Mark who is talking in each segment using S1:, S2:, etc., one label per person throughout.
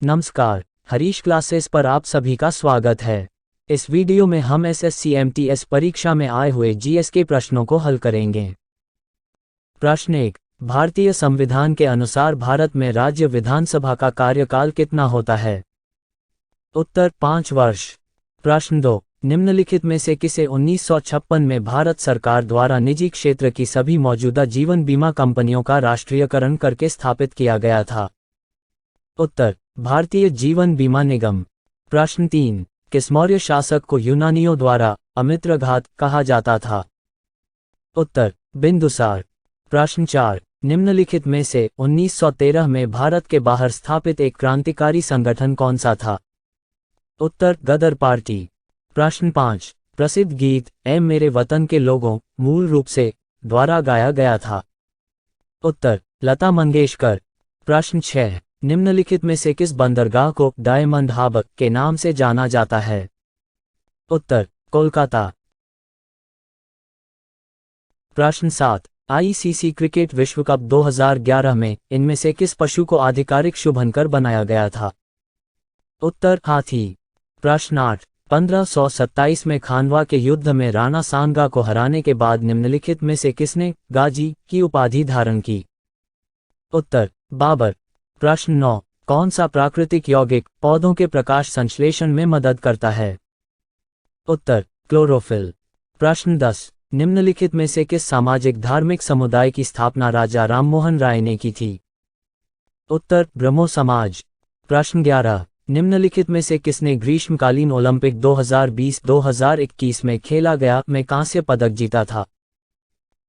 S1: नमस्कार, हरीश क्लासेस पर आप सभी का स्वागत है। इस वीडियो में हम SSC-MTS परीक्षा में आए हुए जीएस के प्रश्नों को हल करेंगे। प्रश्न 1, भारतीय संविधान के अनुसार भारत में राज्य विधानसभा का कार्यकाल कितना होता है? उत्तर 5 वर्ष। प्रश्न 2, निम्नलिखित में से किसे 1956 में भारत सरकार द्वारा निजी क्षेत्र की सभी मौजूदा जीवन बीमा कंपनियों का राष्ट्रीयकरण करके स्थापित किया गया था? उत्तर, भारतीय जीवन बीमा निगम। प्रश्न 3, किस मौर्य शासक को यूनानियों द्वारा अमित्रघात कहा जाता था? उत्तर, बिंदुसार। प्रश्न 4, निम्नलिखित में से 1913 में भारत के बाहर स्थापित एक क्रांतिकारी संगठन कौन सा था? उत्तर, गदर पार्टी। प्रश्न 5, प्रसिद्ध गीत ऐ मेरे वतन के लोगों मूल रूप से द्वारा गाया गया था? उत्तर, लता मंगेशकर। प्रश्न 6, निम्नलिखित में से किस बंदरगाह को डायमंड हार्बर के नाम से जाना जाता है? उत्तर, कोलकाता। प्रश्न 7, आईसीसी क्रिकेट विश्व कप 2011 में इनमें से किस पशु को आधिकारिक शुभंकर बनाया गया था? उत्तर, हाथी। प्रश्न 8, 1527 में खानवा के युद्ध में राणा सांगा को हराने के बाद निम्नलिखित में से किसने गाजी की उपाधि धारण की? उत्तर, बाबर। प्रश्न 9, कौन सा प्राकृतिक यौगिक पौधों के प्रकाश संश्लेषण में मदद करता है? उत्तर, क्लोरोफिल। प्रश्न 10, निम्नलिखित में से किस सामाजिक धार्मिक समुदाय की स्थापना राजा राममोहन राय ने की थी? उत्तर, ब्रह्मो समाज। प्रश्न 11, निम्नलिखित में से किसने ग्रीष्मकालीन ओलंपिक 2020-2021 में खेला गया में कांस्य पदक जीता था?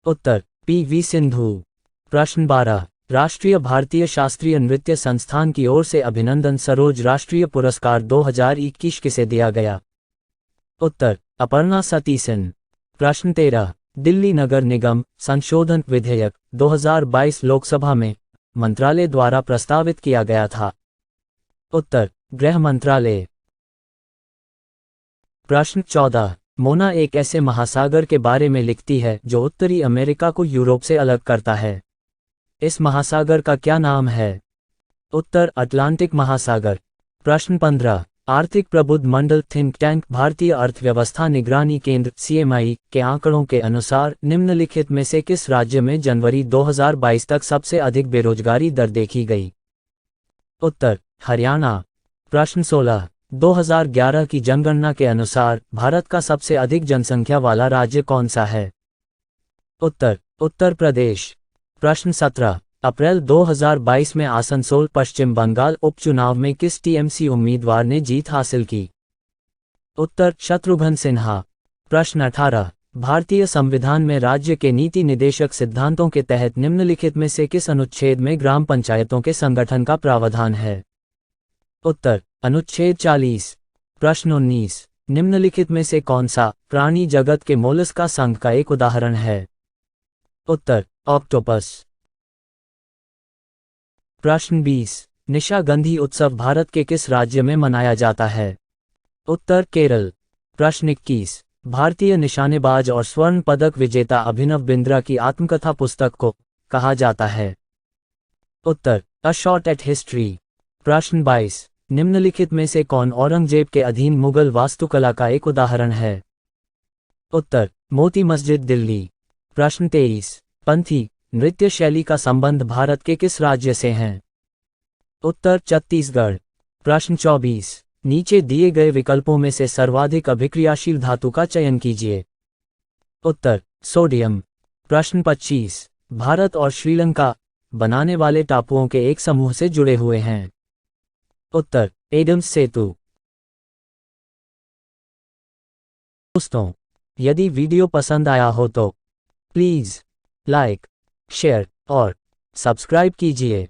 S1: उत्तर, PV सिंधु। प्रश्न 12, राष्ट्रीय भारतीय शास्त्रीय नृत्य संस्थान की ओर से अभिनंदन सरोज राष्ट्रीय पुरस्कार 2021 किसे दिया गया? उत्तर, अपर्णा सतीसन। प्रश्न 13, दिल्ली नगर निगम संशोधन विधेयक 2022 लोकसभा में मंत्रालय द्वारा प्रस्तावित किया गया था? उत्तर, गृह मंत्रालय। प्रश्न 14, मोना एक ऐसे महासागर के बारे में लिखती है जो उत्तरी अमेरिका को यूरोप से अलग करता है। इस महासागर का क्या नाम है? उत्तर, अटलांटिक महासागर। प्रश्न 15, आर्थिक प्रबुद्ध मंडल थिंक टैंक भारतीय अर्थव्यवस्था निगरानी केंद्र CMI के आंकड़ों के अनुसार निम्नलिखित में से किस राज्य में जनवरी 2022 तक सबसे अधिक बेरोजगारी दर देखी गई? उत्तर, हरियाणा। प्रश्न 16, 2011 की जनगणना के अनुसार भारत का सबसे अधिक जनसंख्या वाला राज्य कौन सा है? उत्तर, उत्तर प्रदेश। प्रश्न 17, अप्रैल 2022 में आसनसोल पश्चिम बंगाल उपचुनाव में किस TMC उम्मीदवार ने जीत हासिल की? उत्तर, शत्रुघ्न सिन्हा। प्रश्न 18, भारतीय संविधान में राज्य के नीति निदेशक सिद्धांतों के तहत निम्नलिखित में से किस अनुच्छेद में ग्राम पंचायतों के संगठन का प्रावधान है? उत्तर, अनुच्छेद 40। प्रश्न 19, निम्नलिखित में से कौन सा प्राणी जगत के मोलस्का संघ का एक उदाहरण है? उत्तर, ऑक्टोपस। प्रश्न 20, निशागंधी उत्सव भारत के किस राज्य में मनाया जाता है? उत्तर, केरल। प्रश्न 21, भारतीय निशानेबाज और स्वर्ण पदक विजेता अभिनव बिंद्रा की आत्मकथा पुस्तक को कहा जाता है? उत्तर, अ शॉट एट हिस्ट्री। प्रश्न 22, निम्नलिखित में से कौन औरंगजेब के अधीन मुगल वास्तुकला का एक उदाहरण है? उत्तर, मोती मस्जिद दिल्ली। प्रश्न 23, पंथी नृत्य शैली का संबंध भारत के किस राज्य से है? उत्तर, छत्तीसगढ़। प्रश्न 24, नीचे दिए गए विकल्पों में से सर्वाधिक अभिक्रियाशील धातु का चयन कीजिए। उत्तर, सोडियम। प्रश्न 25, भारत और श्रीलंका बनाने वाले टापुओं के एक समूह से जुड़े हुए हैं? उत्तर, एडम्स सेतु। दोस्तों, यदि वीडियो पसंद आया हो तो प्लीज़ लाइक, शेयर और सब्सक्राइब कीजिए।